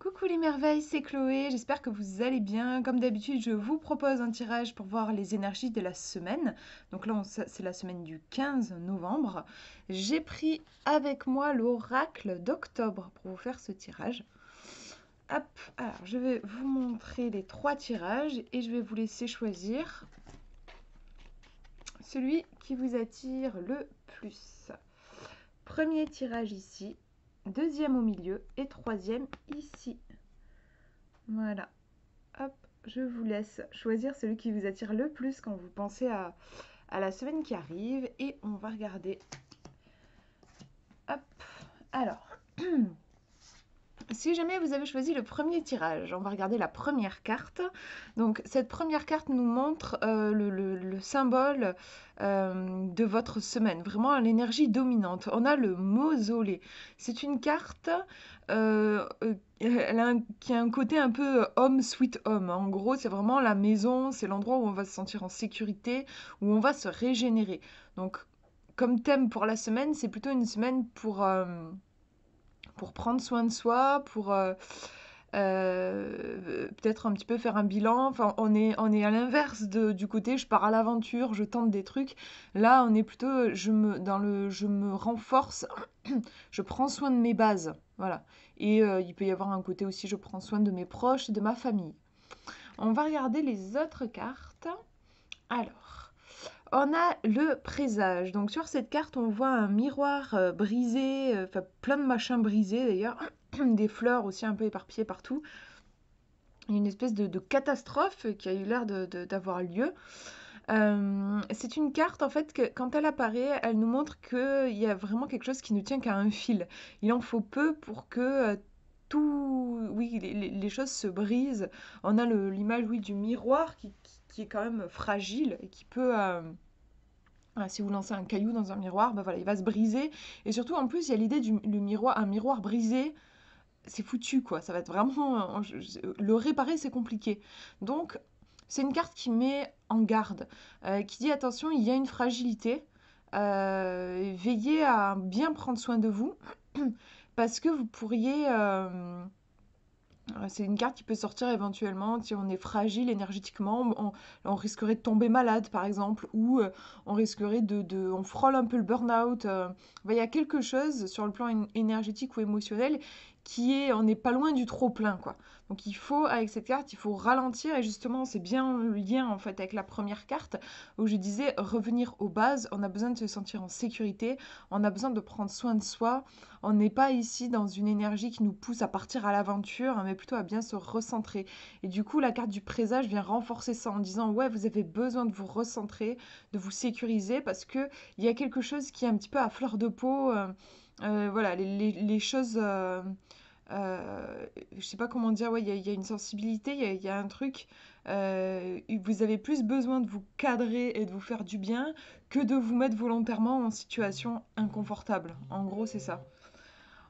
Coucou les merveilles, c'est Chloé, j'espère que vous allez bien. Comme d'habitude, je vous propose un tirage pour voir les énergies de la semaine. Donc là, c'est la semaine du 15 novembre. J'ai pris avec moi l'oracle d'octobre pour vous faire ce tirage. Hop, alors je vais vous montrer les trois tirages et je vais vous laisser choisir celui qui vous attire le plus. Premier tirage ici, deuxième au milieu et troisième ici. Voilà. Hop, je vous laisse choisir celui qui vous attire le plus quand vous pensez à la semaine qui arrive et on va regarder. Hop, alors, si jamais vous avez choisi le premier tirage, on va regarder la première carte. Donc cette première carte nous montre le symbole de votre semaine, vraiment l'énergie dominante. On a le mausolée. C'est une carte qui a un côté un peu home sweet home. En gros, c'est vraiment la maison, c'est l'endroit où on va se sentir en sécurité, où on va se régénérer. Donc comme thème pour la semaine, c'est plutôt une semaine pour prendre soin de soi, pour peut-être un petit peu faire un bilan. Enfin, on est à l'inverse du côté je pars à l'aventure, je tente des trucs. Là, on est plutôt je me renforce, je prends soin de mes bases. Voilà. Et il peut y avoir un côté aussi je prends soin de mes proches et de ma famille. On va regarder les autres cartes. Alors, on a le présage. Donc sur cette carte, on voit un miroir brisé, enfin plein de machins brisés d'ailleurs, des fleurs aussi un peu éparpillées partout. Une espèce de catastrophe qui a eu l'air d'avoir lieu. C'est une carte en fait que quand elle apparaît, elle nous montre qu'il y a vraiment quelque chose qui ne tient qu'à un fil. Il en faut peu pour que oui, les choses se brisent. On a l'image, oui, du miroir qui est quand même fragile et qui peut, voilà, si vous lancez un caillou dans un miroir, bah voilà, il va se briser. Et surtout, en plus, il y a l'idée un miroir brisé, c'est foutu, quoi. Ça va être vraiment. Le réparer, c'est compliqué. Donc, c'est une carte qui met en garde, qui dit attention, il y a une fragilité. Veillez à bien prendre soin de vous, parce que vous pourriez. C'est une carte qui peut sortir éventuellement si on est fragile énergétiquement, on risquerait de tomber malade par exemple, ou on risquerait on frôle un peu le burn-out. Il y a quelque chose sur le plan énergétique ou émotionnel on n'est pas loin du trop plein quoi. Donc avec cette carte, il faut ralentir et justement c'est bien le lien en fait avec la première carte où je disais revenir aux bases, on a besoin de se sentir en sécurité, on a besoin de prendre soin de soi, on n'est pas ici dans une énergie qui nous pousse à partir à l'aventure, hein, mais plutôt à bien se recentrer. Et du coup, la carte du présage vient renforcer ça en disant ouais, vous avez besoin de vous recentrer, de vous sécuriser parce que il y a quelque chose qui est un petit peu à fleur de peau. Voilà, les choses. Je sais pas comment dire, ouais, il y a une sensibilité, il y a un truc. Vous avez plus besoin de vous cadrer et de vous faire du bien que de vous mettre volontairement en situation inconfortable. En gros, c'est ça.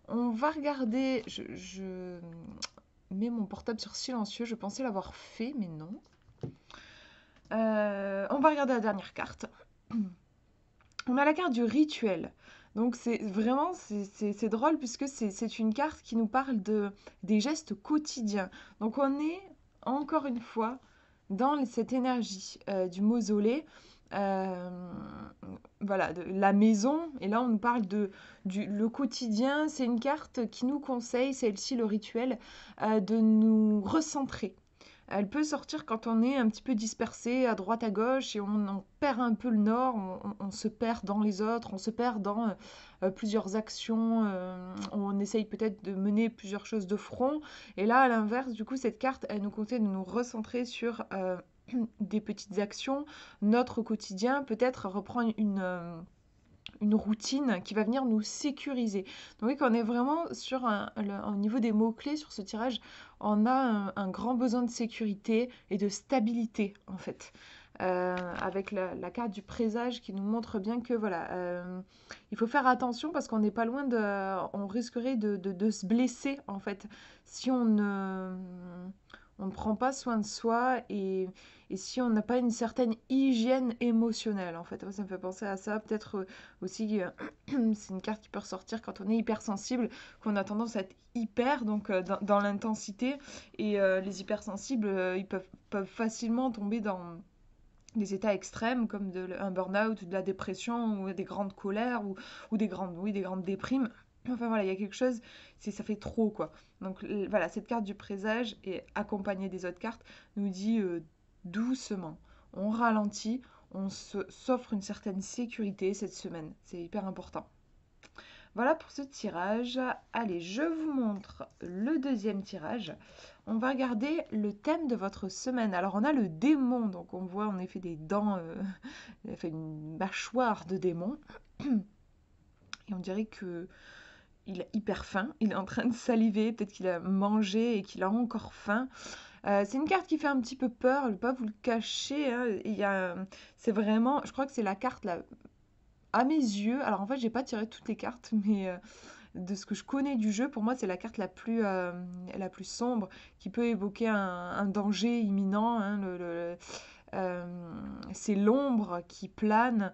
On va regarder. Je mets mon portable sur silencieux. Je pensais l'avoir fait, mais non. On va regarder la dernière carte. On a la carte du rituel. Donc c'est vraiment c'est drôle puisque c'est une carte qui nous parle des gestes quotidiens. Donc on est encore une fois dans cette énergie du mausolée. euh, voilà, de la maison. Et là, on nous parle le quotidien. C'est une carte qui nous conseille, celle-ci, le rituel, de nous recentrer. Elle peut sortir quand on est un petit peu dispersé à droite à gauche et on perd un peu le nord, on se perd dans les autres, on se perd dans plusieurs actions, on essaye peut-être de mener plusieurs choses de front. Et là, à l'inverse, du coup, cette carte, elle nous conseille de nous recentrer sur des petites actions, notre quotidien, peut-être reprendre une routine qui va venir nous sécuriser. Donc oui, quand on est vraiment au niveau des mots-clés sur ce tirage, on a un grand besoin de sécurité et de stabilité en fait. Avec la carte du présage qui nous montre bien que voilà, il faut faire attention parce qu'on n'est pas loin on risquerait de se blesser en fait si On ne prend pas soin de soi et si on n'a pas une certaine hygiène émotionnelle, en fait. Moi, ça me fait penser à ça. Peut-être aussi, c'est une carte qui peut ressortir quand on est hypersensible, qu'on a tendance à être hyper, donc dans l'intensité. Et les hypersensibles, peuvent facilement tomber dans des états extrêmes comme un burn-out ou de la dépression ou des grandes colères ou oui, des grandes déprimes. Enfin voilà, il y a quelque chose, ça fait trop quoi. Donc voilà, cette carte du présage et accompagnée des autres cartes nous dit doucement, on ralentit, s'offre une certaine sécurité cette semaine. C'est hyper important. Voilà pour ce tirage. Allez, je vous montre le deuxième tirage. On va regarder le thème de votre semaine. Alors, on a le démon, donc on voit en effet des dents, il a fait une mâchoire de démon. Et on dirait que il a hyper faim, il est en train de saliver, peut-être qu'il a mangé et qu'il a encore faim. C'est une carte qui fait un petit peu peur, je ne vais pas vous le cacher, hein. C'est vraiment, je crois que c'est la carte là, à mes yeux, alors en fait, j'ai pas tiré toutes les cartes, mais de ce que je connais du jeu, pour moi, c'est la carte la plus sombre, qui peut évoquer un danger imminent, hein, c'est l'ombre qui plane,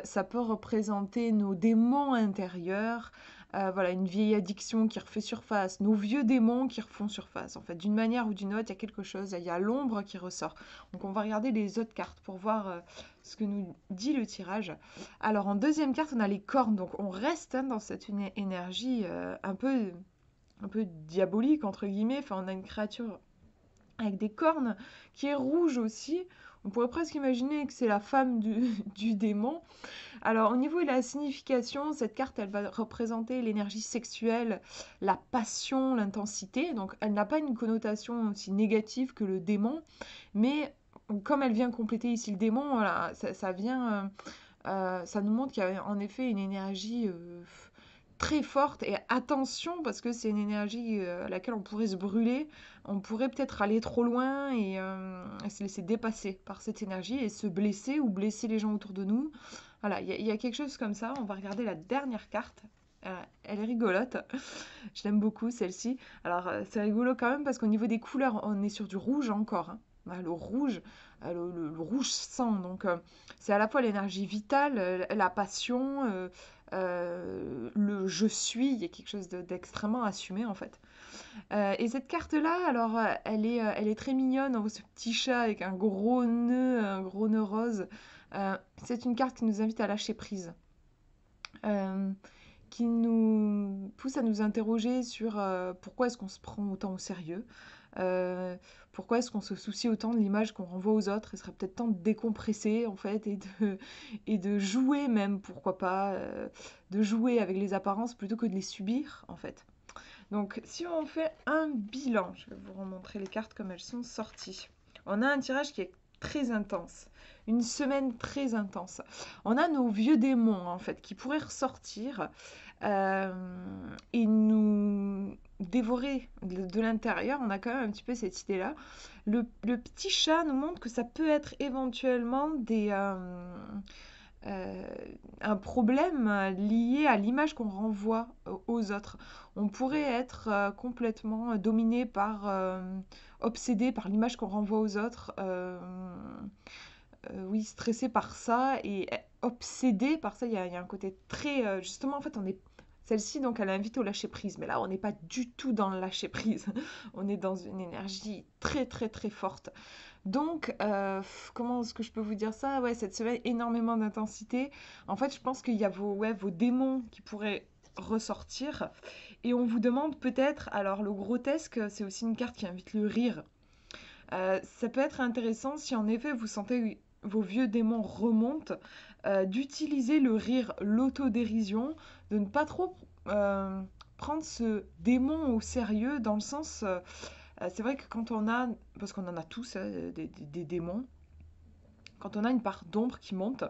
ça peut représenter nos démons intérieurs, voilà, une vieille addiction qui refait surface, nos vieux démons qui refont surface. En fait, d'une manière ou d'une autre, il y a quelque chose, il y a l'ombre qui ressort. Donc on va regarder les autres cartes pour voir ce que nous dit le tirage. Alors en deuxième carte, on a les cornes, donc on reste hein, dans cette énergie un peu diabolique, entre guillemets. Enfin, on a une créature avec des cornes qui est rouge aussi. On pourrait presque imaginer que c'est la femme du démon. Alors au niveau de la signification, cette carte, elle va représenter l'énergie sexuelle, la passion, l'intensité. Donc elle n'a pas une connotation aussi négative que le démon, mais comme elle vient compléter ici le démon, voilà, ça vient, ça nous montre qu'il y a en effet une énergie très forte. Et attention, parce que c'est une énergie à laquelle on pourrait se brûler, on pourrait peut-être aller trop loin et se laisser dépasser par cette énergie et se blesser ou blesser les gens autour de nous. Voilà, il y a quelque chose comme ça. On va regarder la dernière carte. Elle est rigolote. Je l'aime beaucoup celle-ci. Alors c'est rigolo quand même parce qu'au niveau des couleurs, on est sur du rouge encore, hein. Voilà, le rouge, le rouge sang. Donc c'est à la fois l'énergie vitale, la passion, le je suis. Il y a quelque chose d'extrêmement assumé en fait. Et cette carte-là, alors elle est très mignonne. On voit ce petit chat avec un gros nœud rose. C'est une carte qui nous invite à lâcher prise. Euh, qui nous pousse à nous interroger sur pourquoi est-ce qu'on se prend autant au sérieux, euh, pourquoi est-ce qu'on se soucie autant de l'image qu'on renvoie aux autres. Il serait peut-être temps de décompresser en fait et de jouer même, pourquoi pas, de jouer avec les apparences plutôt que de les subir en fait. Donc si on fait un bilan, je vais vous remontrer les cartes comme elles sont sorties. On a un tirage qui est très intense, une semaine très intense. On a nos vieux démons en fait qui pourraient ressortir euh, et nous dévorer de l'intérieur. On a quand même un petit peu cette idée-là. Le petit chat nous montre que ça peut être éventuellement euh, un problème lié à l'image qu'on renvoie aux autres. On pourrait être complètement dominé obsédé par l'image qu'on renvoie aux autres, oui, stressé par ça et obsédé par ça. Il y a un côté très, justement, en fait, on est celle-ci, donc, elle invite au lâcher prise. Mais là, on n'est pas du tout dans le lâcher prise. On est dans une énergie très, très, très forte. Donc, comment est-ce que je peux vous dire ça? Ouais, cette semaine, énormément d'intensité. En fait, je pense qu'il y a vos démons qui pourraient ressortir. Et on vous demande peut-être, alors le grotesque, c'est aussi une carte qui invite le rire. Ça peut être intéressant si en effet vous sentez vos vieux démons remontent, d'utiliser le rire, l'autodérision, de ne pas trop prendre ce démon au sérieux dans le sens, c'est vrai que quand on a, parce qu'on en a tous hein, des démons, quand on a une part d'ombre qui monte,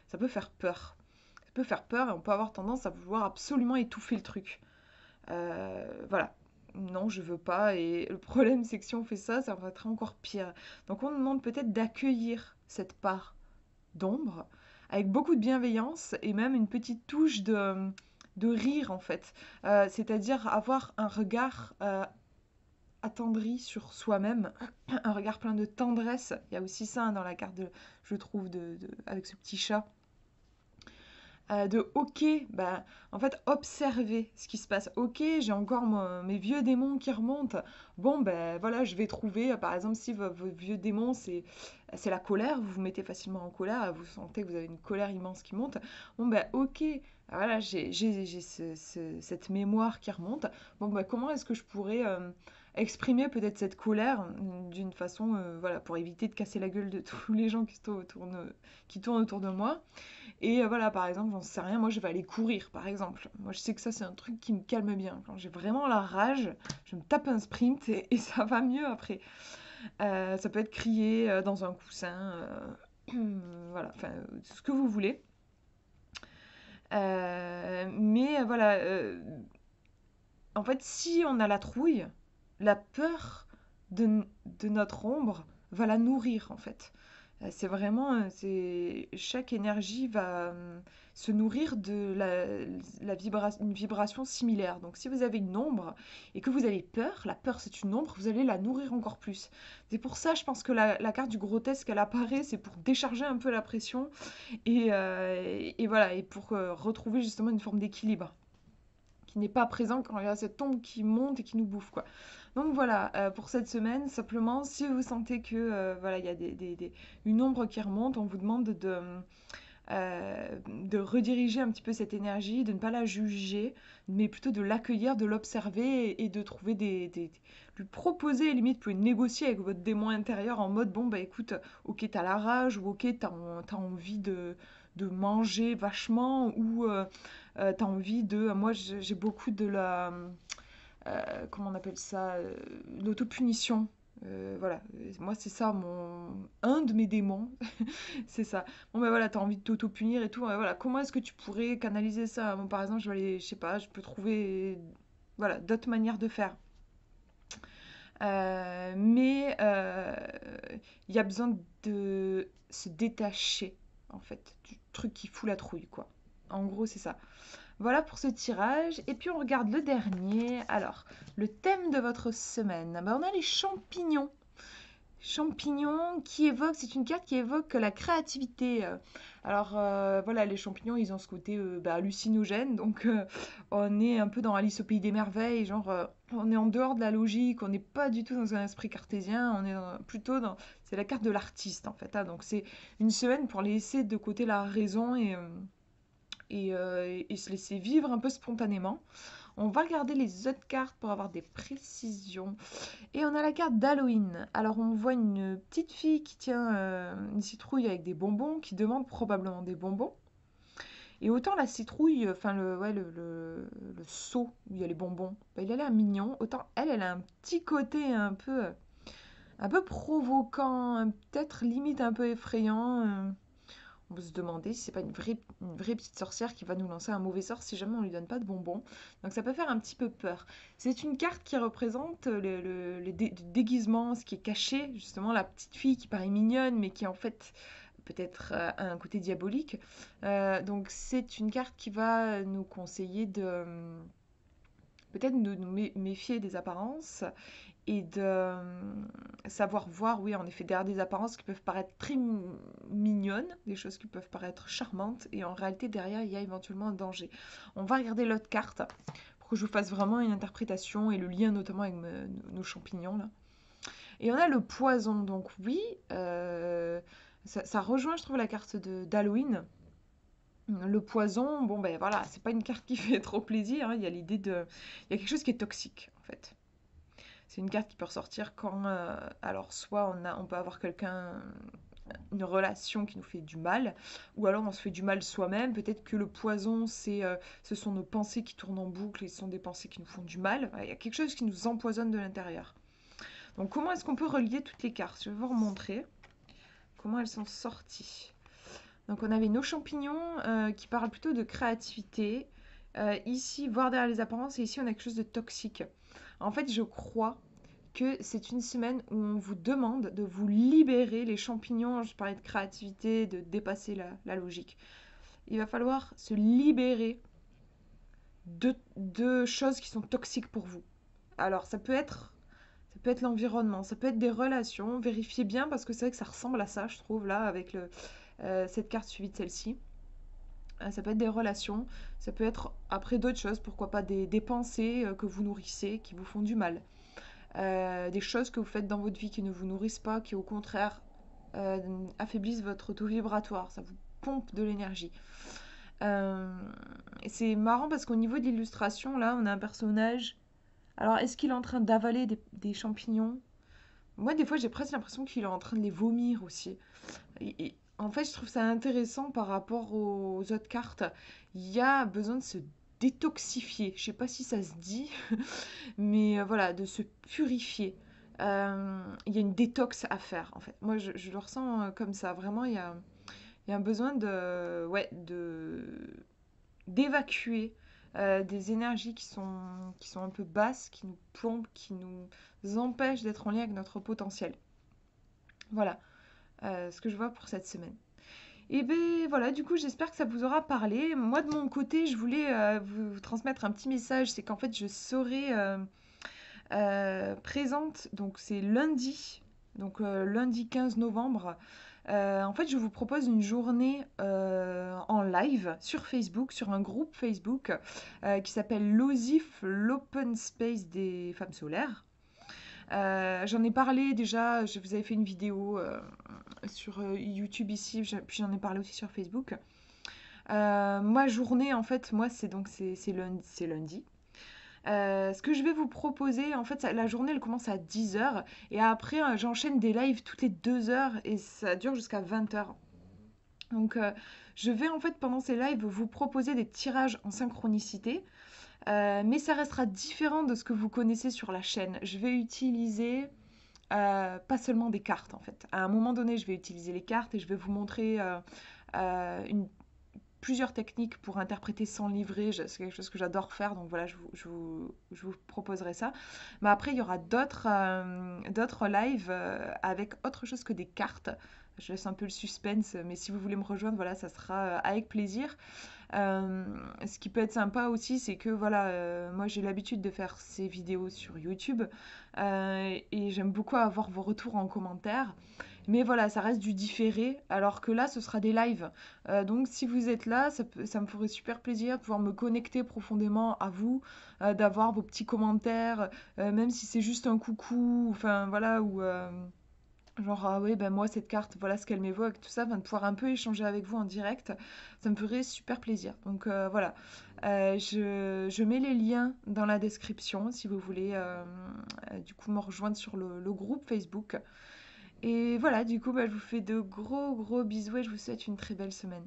ça peut faire peur. Ça peut faire peur et on peut avoir tendance à vouloir absolument étouffer le truc. Voilà. Non, je veux pas. Et le problème, c'est que si on fait ça, ça va être encore pire. Donc on nous demande peut-être d'accueillir cette part d'ombre avec beaucoup de bienveillance et même une petite touche de rire en fait. C'est-à-dire avoir un regard attendri sur soi-même, un regard plein de tendresse. Il y a aussi ça, hein, dans la carte, je trouve, avec ce petit chat. De ok, bah, en fait, observer ce qui se passe. Ok, j'ai encore mes vieux démons qui remontent. Bon, ben voilà, je vais trouver, par exemple, si vos vieux démons, c'est la colère, vous vous mettez facilement en colère, vous sentez que vous avez une colère immense qui monte. Bon, ben ok, voilà, j'ai cette mémoire qui remonte. Bon, ben comment est-ce que je pourrais exprimer peut-être cette colère d'une façon, voilà, pour éviter de casser la gueule de tous les gens qui tournent autour de moi. Et voilà, par exemple, j'en sais rien, moi je vais aller courir, par exemple. Moi je sais que ça c'est un truc qui me calme bien. Quand j'ai vraiment la rage, je me tape un sprint et ça va mieux après. Ça peut être crier dans un coussin, voilà, enfin, ce que vous voulez. Mais voilà, en fait, si on a la trouille, la peur de notre ombre va la nourrir, en fait. C'est vraiment, chaque énergie va se nourrir de une vibration similaire. Donc si vous avez une ombre et que vous avez peur, la peur c'est une ombre, vous allez la nourrir encore plus. C'est pour ça, je pense que la carte du grotesque, elle apparaît, c'est pour décharger un peu la pression et voilà, et pour retrouver justement une forme d'équilibre qui n'est pas présent quand il y a cette ombre qui monte et qui nous bouffe, quoi. Donc voilà, pour cette semaine, simplement, si vous sentez que voilà, il y a une ombre qui remonte, on vous demande de rediriger un petit peu cette énergie, de ne pas la juger, mais plutôt de l'accueillir, de l'observer et de trouver lui proposer, limite, vous pouvez négocier avec votre démon intérieur en mode, bon, bah écoute, ok, t'as la rage, ou ok, t'as envie de manger vachement, ou t'as envie de... Moi, j'ai beaucoup de la... comment on appelle ça, l'autopunition. Voilà, moi c'est ça un de mes démons, c'est ça. Bon ben voilà, t'as envie de t'auto-punir et tout, voilà, comment est-ce que tu pourrais canaliser ça? Bon, par exemple, je vais aller, je sais pas, je peux trouver, voilà, d'autres manières de faire. Mais il y a besoin de se détacher, en fait, du truc qui fout la trouille, quoi. En gros, c'est ça. Voilà pour ce tirage. Et puis on regarde le dernier. Alors, le thème de votre semaine. Ben, on a les champignons. Champignons qui évoquent, c'est une carte qui évoque la créativité. Alors voilà, les champignons, ils ont ce côté hallucinogène. Donc on est un peu dans Alice au pays des merveilles. Genre, on est en dehors de la logique. On n'est pas du tout dans un esprit cartésien. On est plutôt dans... C'est la carte de l'artiste en fait, hein. Donc c'est une semaine pour laisser de côté la raison et se laisser vivre un peu spontanément. On va regarder les autres cartes pour avoir des précisions. Et on a la carte d'Halloween. Alors on voit une petite fille qui tient une citrouille avec des bonbons, qui demande probablement des bonbons. Et autant la citrouille, enfin le seau où il y a les bonbons, bah, il a l'air mignon. Autant elle a un petit côté un peu provoquant, peut-être limite un peu effrayant. On peut se demander si c'est pas une vraie petite sorcière qui va nous lancer un mauvais sort si jamais on lui donne pas de bonbons. Donc ça peut faire un petit peu peur. C'est une carte qui représente le déguisement, ce qui est caché, justement la petite fille qui paraît mignonne mais qui en fait peut-être a un côté diabolique. Donc c'est une carte qui va nous conseiller de peut-être nous méfier des apparences et de savoir voir, oui, en effet, derrière des apparences qui peuvent paraître très mignonnes, des choses qui peuvent paraître charmantes, et en réalité, derrière, il y a éventuellement un danger. On va regarder l'autre carte pour que je vous fasse vraiment une interprétation et le lien notamment avec nos champignons, là. Et on a le poison, donc oui, ça rejoint, je trouve, la carte d'Halloween. Le poison, bon ben voilà, c'est pas une carte qui fait trop plaisir, hein. Il y a l'idée de... Il y a quelque chose qui est toxique, en fait. C'est une carte qui peut ressortir quand, alors soit on peut avoir une relation qui nous fait du mal, ou alors on se fait du mal soi-même. Peut-être que le poison, ce sont nos pensées qui tournent en boucle et ce sont des pensées qui nous font du mal. Voilà, il y a quelque chose qui nous empoisonne de l'intérieur. Donc comment est-ce qu'on peut relier toutes les cartes? Je vais vous remontrer comment elles sont sorties. Donc on avait nos champignons qui parlent plutôt de créativité. Ici, voir derrière les apparences, et ici on a quelque chose de toxique. En fait, je crois que c'est une semaine où on vous demande de vous libérer les champignons. Je parlais de créativité, de dépasser la logique. Il va falloir se libérer de choses qui sont toxiques pour vous. Alors, ça peut Ça peut être l'environnement, ça peut être des relations. Vérifiez bien parce que c'est vrai que ça ressemble à ça, je trouve, là, avec cette carte suivie de celle-ci. Ça peut être des relations, ça peut être après d'autres choses, pourquoi pas des pensées que vous nourrissez, qui vous font du mal. Des choses que vous faites dans votre vie qui ne vous nourrissent pas, qui au contraire euh, affaiblissent votre taux vibratoire, ça vous pompe de l'énergie. Euh, et c'est marrant parce qu'au niveau de l'illustration, là, on a un personnage. Alors, est-ce qu'il est en train d'avaler des champignons? Moi, des fois, j'ai presque l'impression qu'il est en train de les vomir aussi. En fait, je trouve ça intéressant par rapport aux autres cartes. Il y a besoin de se détoxifier. Je sais pas si ça se dit, mais voilà, de se purifier. Il y a une détox à faire, en fait. Moi, je le ressens comme ça. Vraiment, il y a un besoin de, ouais, d'évacuer des énergies qui sont un peu basses, qui nous plombent, qui nous empêchent d'être en lien avec notre potentiel. Voilà ce que je vois pour cette semaine. Et ben voilà, du coup, j'espère que ça vous aura parlé. Moi, de mon côté, je voulais vous transmettre un petit message. C'est qu'en fait, je serai présente. Donc, c'est lundi. Donc, lundi 15 novembre. En fait, je vous propose une journée en live sur Facebook, sur un groupe Facebook qui s'appelle l'OSIF, l'Open Space des femmes solaires. J'en ai parlé déjà, je vous avais fait une vidéo sur YouTube ici, puis j'en ai parlé aussi sur Facebook. Ma journée, en fait, moi, c'est lundi. C'est lundi. Ce que je vais vous proposer, en fait, la journée, elle commence à 10 h. Et après, j'enchaîne des lives toutes les 2 heures et ça dure jusqu'à 20 h. Donc, je vais, en fait, pendant ces lives, vous proposer des tirages en synchronicité. Mais ça restera différent de ce que vous connaissez sur la chaîne. Je vais utiliser pas seulement des cartes en fait. À un moment donné, je vais utiliser les cartes et je vais vous montrer une, plusieurs techniques pour interpréter sans livret. C'est quelque chose que j'adore faire, donc voilà, je vous proposerai ça. Mais après, il y aura d'autres lives avec autre chose que des cartes. Je laisse un peu le suspense, mais si vous voulez me rejoindre, voilà, ça sera avec plaisir. Ce qui peut être sympa aussi, c'est que voilà, moi j'ai l'habitude de faire ces vidéos sur YouTube et j'aime beaucoup avoir vos retours en commentaire. Mais voilà, ça reste du différé, alors que là, ce sera des lives. Donc si vous êtes là, ça me ferait super plaisir de pouvoir me connecter profondément à vous, d'avoir vos petits commentaires, même si c'est juste un coucou, enfin voilà, ou genre, ah oui, ben moi, cette carte, voilà ce qu'elle m'évoque, tout ça, de pouvoir un peu échanger avec vous en direct, ça me ferait super plaisir. Donc voilà. Je mets les liens dans la description si vous voulez du coup me rejoindre sur le groupe Facebook. Et voilà, du coup, bah, je vous fais de gros gros bisous et je vous souhaite une très belle semaine.